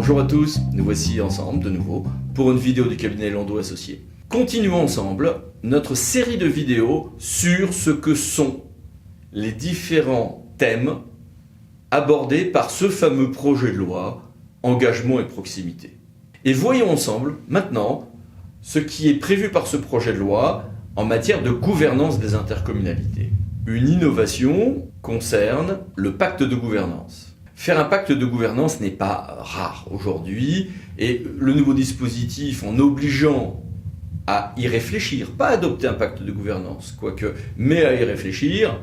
Bonjour à tous, nous voici ensemble de nouveau pour une vidéo du cabinet Landau Associés. Continuons ensemble notre série de vidéos sur ce que sont les différents thèmes abordés par ce fameux projet de loi engagement et proximité. Et voyons ensemble maintenant ce qui est prévu par ce projet de loi en matière de gouvernance des intercommunalités. Une innovation concerne le pacte de gouvernance. Faire un pacte de gouvernance n'est pas rare aujourd'hui et le nouveau dispositif, en obligeant à y réfléchir, pas adopter un pacte de gouvernance, quoique, mais à y réfléchir,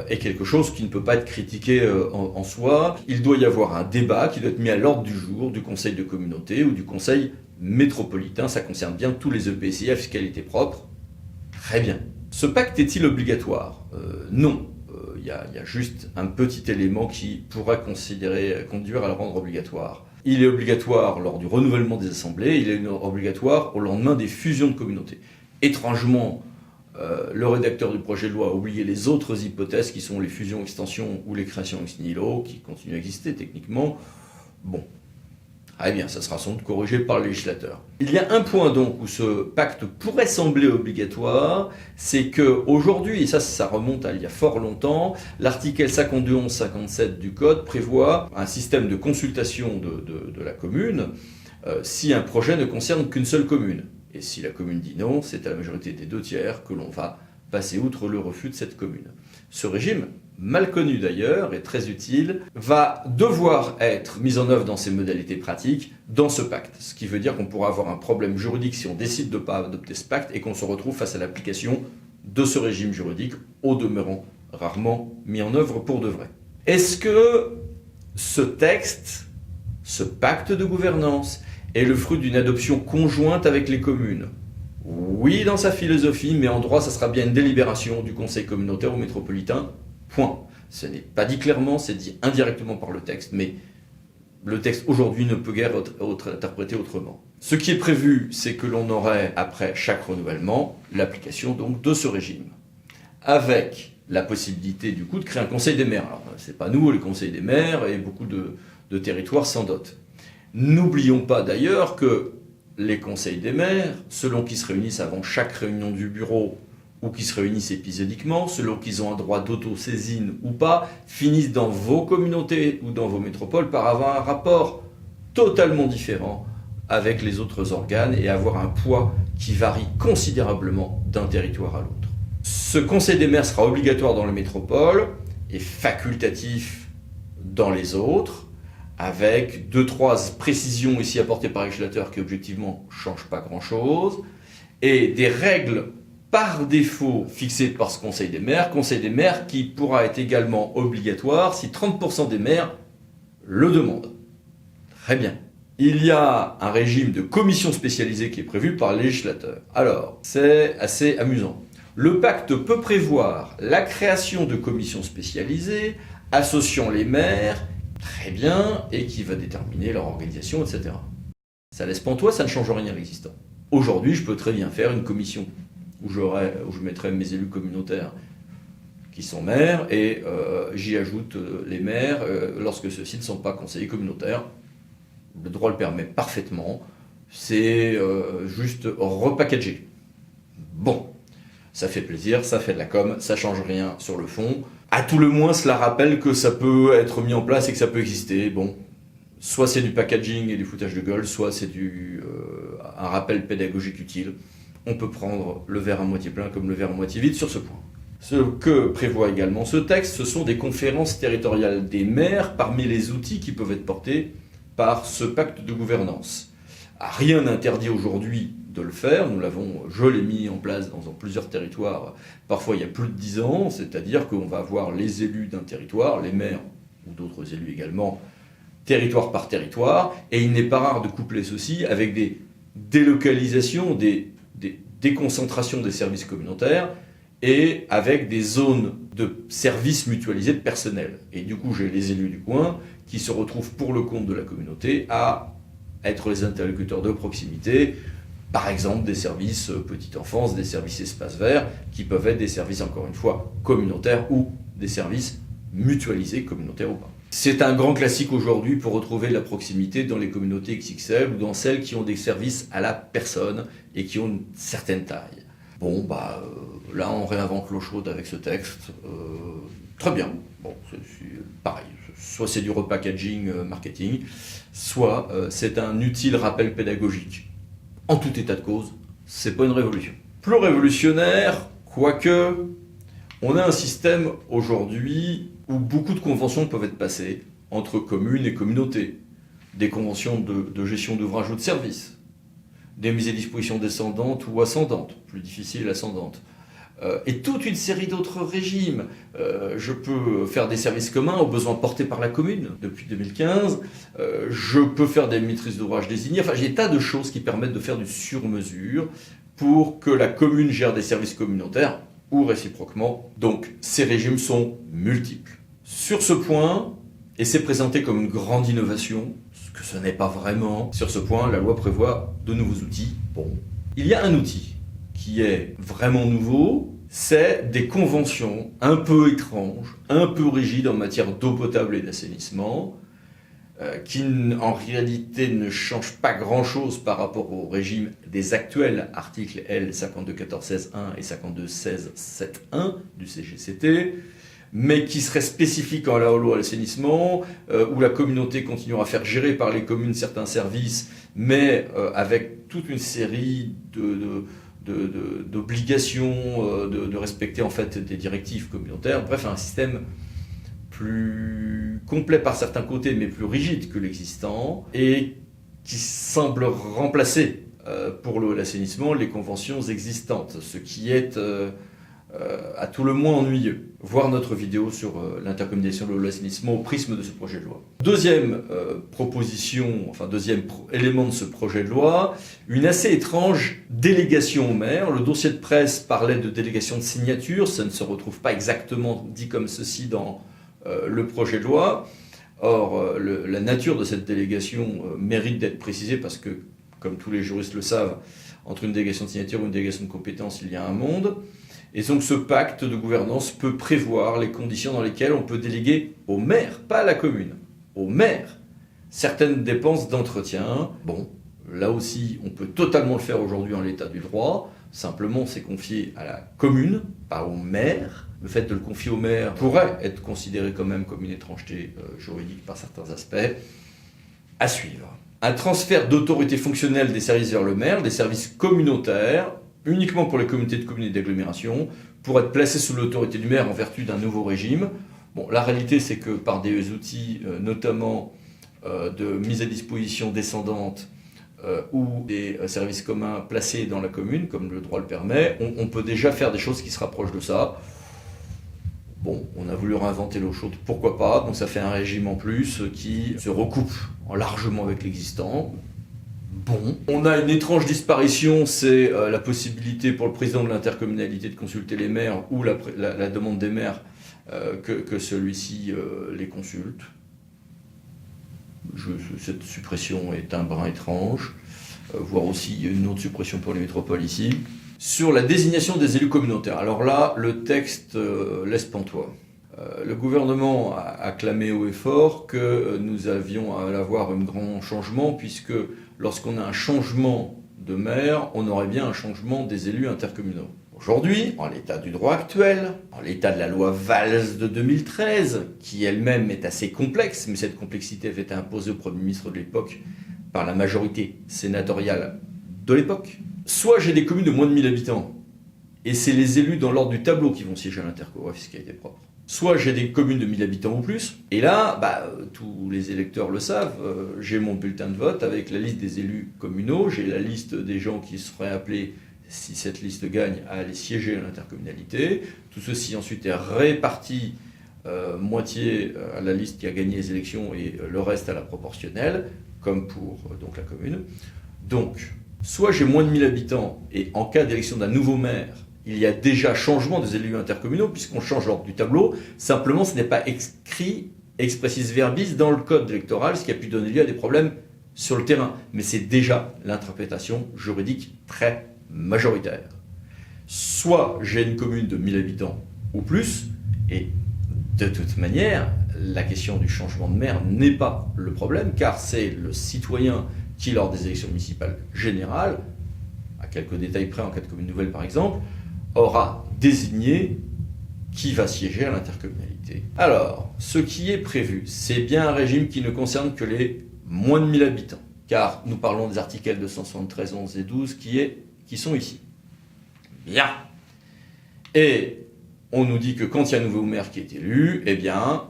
est quelque chose qui ne peut pas être critiqué en soi. Il doit y avoir un débat qui doit être mis à l'ordre du jour du conseil de communauté ou du conseil métropolitain. Ça concerne bien tous les EPCI à fiscalité propre. Très bien. Ce pacte est-il obligatoire ? Non. Il y a juste un petit élément qui pourra conduire à le rendre obligatoire. Il est obligatoire lors du renouvellement des assemblées, il est obligatoire au lendemain des fusions de communautés. Étrangement, le rédacteur du projet de loi a oublié les autres hypothèses qui sont les fusions, extensions ou les créations ex nihilo, qui continuent à exister techniquement. Bon. Ah bien, ça sera sans doute corrigé par le législateur. Il y a un point donc où ce pacte pourrait sembler obligatoire, c'est qu'aujourd'hui, et ça remonte à il y a fort longtemps, l'article L5211-57 du Code prévoit un système de consultation de la commune si un projet ne concerne qu'une seule commune. Et si la commune dit non, c'est à la majorité des 2/3 que l'on va passer outre le refus de cette commune. Ce régime, mal connu d'ailleurs et très utile, va devoir être mis en œuvre dans ses modalités pratiques dans ce pacte. Ce qui veut dire qu'on pourra avoir un problème juridique si on décide de ne pas adopter ce pacte et qu'on se retrouve face à l'application de ce régime juridique, au demeurant rarement mis en œuvre pour de vrai. Est-ce que ce texte, ce pacte de gouvernance, est le fruit d'une adoption conjointe avec les communes ? Oui, dans sa philosophie, mais en droit, ça sera bien une délibération du conseil communautaire ou métropolitain. Point. Ce n'est pas dit clairement, c'est dit indirectement par le texte, mais le texte aujourd'hui ne peut guère être interprété autrement. Ce qui est prévu, c'est que l'on aurait, après chaque renouvellement, l'application donc de ce régime, avec la possibilité du coup de créer un conseil des maires. Alors, c'est pas nous, les conseils des maires, et beaucoup de territoires s'en dotent. N'oublions pas d'ailleurs que les conseils des maires, selon qu'ils se réunissent avant chaque réunion du bureau ou qu'ils se réunissent épisodiquement, selon qu'ils ont un droit d'autosaisine ou pas, finissent dans vos communautés ou dans vos métropoles par avoir un rapport totalement différent avec les autres organes et avoir un poids qui varie considérablement d'un territoire à l'autre. Ce conseil des maires sera obligatoire dans les métropoles et facultatif dans les autres, avec 2-3 précisions ici apportées par le législateur qui objectivement ne changent pas grand-chose, et des règles par défaut fixées par ce conseil des maires qui pourra être également obligatoire si 30% des maires le demandent. Très bien. Il y a un régime de commission spécialisée qui est prévu par le législateur. Alors, c'est assez amusant. Le pacte peut prévoir la création de commissions spécialisées associant les maires, très bien, et qui va déterminer leur organisation, etc. Ça laisse pantois, ça ne change rien à l'existant. Aujourd'hui, je peux très bien faire une commission où je mettrai mes élus communautaires qui sont maires, et j'y ajoute les maires lorsque ceux-ci ne sont pas conseillers communautaires. Le droit le permet parfaitement, c'est juste repackagé. Bon, ça fait plaisir, ça fait de la com, ça change rien sur le fond. À tout le moins, cela rappelle que ça peut être mis en place et que ça peut exister. Bon, soit c'est du packaging et du foutage de gueule, soit c'est un rappel pédagogique utile. On peut prendre le verre à moitié plein comme le verre à moitié vide sur ce point. Ce que prévoit également ce texte, ce sont des conférences territoriales des maires parmi les outils qui peuvent être portés par ce pacte de gouvernance. Rien n'interdit aujourd'hui de le faire, je l'ai mis en place dans plusieurs territoires, parfois il y a plus de 10 ans, c'est-à-dire qu'on va avoir les élus d'un territoire, les maires ou d'autres élus également, territoire par territoire, et il n'est pas rare de coupler ceci avec des délocalisations, des déconcentrations des services communautaires, et avec des zones de services mutualisés de personnel. Et du coup, j'ai les élus du coin qui se retrouvent pour le compte de la communauté à être les interlocuteurs de proximité, par exemple des services petite enfance, des services espaces verts, qui peuvent être des services, encore une fois, communautaires ou des services mutualisés, communautaires ou pas. C'est un grand classique aujourd'hui pour retrouver la proximité dans les communautés XXL ou dans celles qui ont des services à la personne et qui ont une certaine taille. Bon, là on réinvente l'eau chaude avec ce texte. Très bien. Bon, c'est pareil. Soit c'est du repackaging marketing, soit c'est un utile rappel pédagogique. En tout état de cause, c'est pas une révolution. Plus révolutionnaire, quoique, on a un système aujourd'hui où beaucoup de conventions peuvent être passées entre communes et communautés. Des conventions de gestion d'ouvrages ou de services, des mises à disposition descendantes ou ascendantes, plus difficile ascendantes, et toute une série d'autres régimes. Je peux faire des services communs aux besoins portés par la commune depuis 2015, je peux faire des maîtrises d'ouvrage désignées, enfin j'ai des tas de choses qui permettent de faire du sur-mesure pour que la commune gère des services communautaires ou réciproquement. Donc ces régimes sont multiples. Sur ce point, et c'est présenté comme une grande innovation, ce que ce n'est pas vraiment, sur ce point, la loi prévoit de nouveaux outils. Bon, il y a un outil qui est vraiment nouveau, c'est des conventions un peu étranges, un peu rigides en matière d'eau potable et d'assainissement, qui en réalité ne changent pas grand-chose par rapport au régime des actuels articles L 5214-16-1 et 5216-7-1 du CGCT, mais qui serait spécifique en la loi à l'assainissement, où la communauté continuera à faire gérer par les communes certains services, mais avec toute une série d'obligations de respecter en fait des directives communautaires. Bref, un système plus complet par certains côtés, mais plus rigide que l'existant, et qui semble remplacer pour l'assainissement les conventions existantes, ce qui est à tout le moins ennuyeux. Voir notre vidéo sur l'intercommunalisation de l'assainissement au prisme de ce projet de loi. Deuxième deuxième élément de ce projet de loi, une assez étrange délégation au maire. Le dossier de presse parlait de délégation de signature, ça ne se retrouve pas exactement dit comme ceci dans le projet de loi. Or, la nature de cette délégation mérite d'être précisée parce que, comme tous les juristes le savent, entre une délégation de signature et une délégation de compétence, il y a un monde. Et donc ce pacte de gouvernance peut prévoir les conditions dans lesquelles on peut déléguer au maire, pas à la commune, au maire, certaines dépenses d'entretien. Bon, là aussi, on peut totalement le faire aujourd'hui en l'état du droit. Simplement, c'est confié à la commune, pas au maire. Le fait de le confier au maire pourrait être considéré quand même comme une étrangeté juridique par certains aspects. À suivre. Un transfert d'autorité fonctionnelle des services vers le maire, des services communautaires, uniquement pour les communautés de communes et d'agglomération, pour être placé sous l'autorité du maire en vertu d'un nouveau régime. Bon, la réalité, c'est que par des outils, notamment de mise à disposition descendante ou des services communs placés dans la commune, comme le droit le permet, on peut déjà faire des choses qui se rapprochent de ça. Bon, on a voulu réinventer l'eau chaude, pourquoi pas, donc ça fait un régime en plus qui se recoupe largement avec l'existant. Bon. On a une étrange disparition, c'est la possibilité pour le président de l'intercommunalité de consulter les maires ou la demande des maires que celui-ci les consulte. Cette suppression est un brin étrange, voire aussi une autre suppression pour les métropoles ici. Sur la désignation des élus communautaires, alors là, le texte laisse pantois. Le gouvernement a clamé haut et fort que nous avions à avoir un grand changement, puisque lorsqu'on a un changement de maire, on aurait bien un changement des élus intercommunaux. Aujourd'hui, en l'état du droit actuel, en l'état de la loi Valls de 2013, qui elle-même est assez complexe, mais cette complexité avait été imposée au Premier ministre de l'époque par la majorité sénatoriale de l'époque, soit j'ai des communes de moins de 1000 habitants, et c'est les élus dans l'ordre du tableau qui vont siéger à l'interco à fiscalité propre. Soit j'ai des communes de 1000 habitants ou plus, et là, tous les électeurs le savent, j'ai mon bulletin de vote avec la liste des élus communaux, j'ai la liste des gens qui seraient appelés, si cette liste gagne, à aller siéger à l'intercommunalité. Tout ceci ensuite est réparti moitié à la liste qui a gagné les élections et le reste à la proportionnelle, comme pour donc la commune. Donc, soit j'ai moins de 1000 habitants, et en cas d'élection d'un nouveau maire, il y a déjà changement des élus intercommunaux, puisqu'on change l'ordre du tableau. Simplement, ce n'est pas écrit expressis verbis dans le code électoral, ce qui a pu donner lieu à des problèmes sur le terrain. Mais c'est déjà l'interprétation juridique très majoritaire. Soit j'ai une commune de 1000 habitants ou plus, et De toute manière, la question du changement de maire n'est pas le problème, car c'est le citoyen qui, lors des élections municipales générales, à quelques détails près en cas de commune nouvelle par exemple, aura désigné qui va siéger à l'intercommunalité. Alors, ce qui est prévu, c'est bien un régime qui ne concerne que les moins de 1000 habitants, car nous parlons des articles 273, 11 et 12 qui sont ici. Bien. Et on nous dit que quand il y a un nouveau maire qui est élu, eh bien,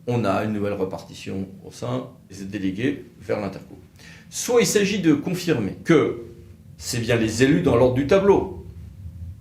on a une nouvelle répartition au sein des délégués vers l'interco. Soit il s'agit de confirmer que c'est bien les élus dans l'ordre du tableau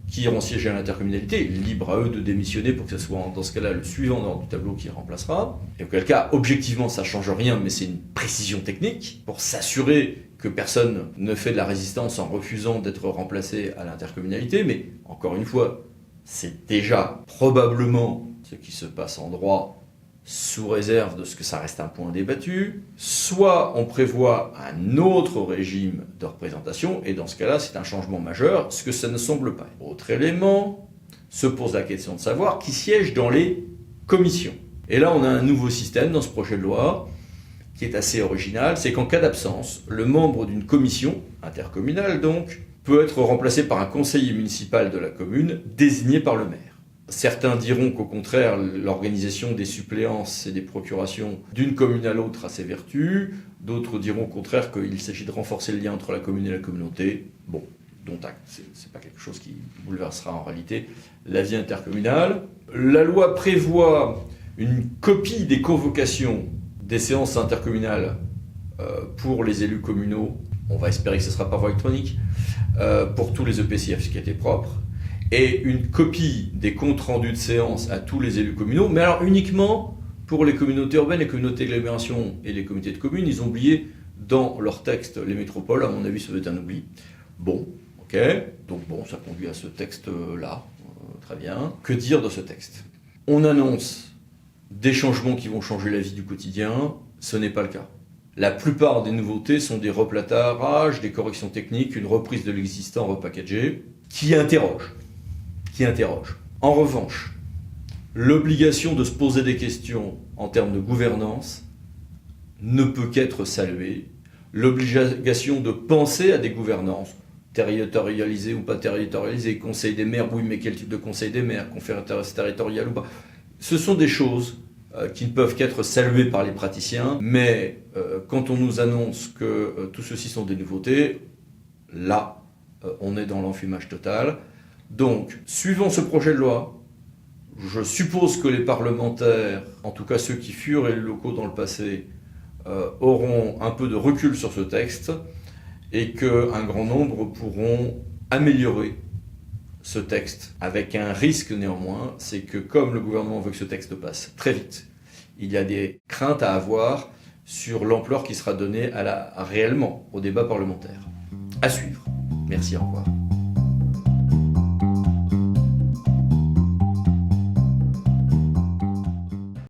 qui iront siéger à l'intercommunalité, libre à eux de démissionner pour que ce soit dans ce cas-là le suivant dans l'ordre du tableau qui remplacera. Et auquel cas, objectivement, ça ne change rien, mais c'est une précision technique pour s'assurer que personne ne fait de la résistance en refusant d'être remplacé à l'intercommunalité. Mais encore une fois, c'est déjà probablement ce qui se passe en droit, sous réserve de ce que ça reste un point débattu. Soit on prévoit un autre régime de représentation, et dans ce cas-là, c'est un changement majeur, ce que ça ne semble pas. Autre élément, se pose la question de savoir qui siège dans les commissions. Et là, on a un nouveau système dans ce projet de loi, qui est assez original, c'est qu'en cas d'absence, le membre d'une commission, intercommunale donc, peut être remplacé par un conseiller municipal de la commune, désigné par le maire. Certains diront qu'au contraire, l'organisation des suppléances et des procurations d'une commune à l'autre a ses vertus. D'autres diront au contraire qu'il s'agit de renforcer le lien entre la commune et la communauté. Bon, dont acte, c'est pas quelque chose qui bouleversera en réalité la vie intercommunale. La loi prévoit une copie des convocations des séances intercommunales pour les élus communaux. On va espérer que ce sera par voie électronique pour tous les EPCF, ce qui était propre. Et une copie des comptes rendus de séance à tous les élus communaux, mais alors uniquement pour les communautés urbaines, les communautés d'agglomération et les comités de communes. Ils ont oublié dans leur texte les métropoles, à mon avis ça doit être un oubli. Bon, ok, donc bon, ça conduit à ce texte-là, très bien. Que dire de ce texte? On annonce des changements qui vont changer la vie du quotidien, ce n'est pas le cas. La plupart des nouveautés sont des replâtrages, des corrections techniques, une reprise de l'existant repackagé, qui interroge. En revanche, l'obligation de se poser des questions en termes de gouvernance ne peut qu'être saluée. L'obligation de penser à des gouvernances, territorialisées ou pas territorialisées, conseil des maires, oui, mais quel type de conseil des maires, conférence territoriale ou pas, ce sont des choses qui ne peuvent qu'être saluées par les praticiens, mais quand on nous annonce que tout ceci sont des nouveautés, là, on est dans l'enfumage total. Donc, suivant ce projet de loi, je suppose que les parlementaires, en tout cas ceux qui furent élus locaux dans le passé, auront un peu de recul sur ce texte et qu'un grand nombre pourront améliorer ce texte, avec un risque néanmoins, c'est que comme le gouvernement veut que ce texte passe très vite, il y a des craintes à avoir sur l'ampleur qui sera donnée réellement au débat parlementaire. À suivre. Merci, au revoir.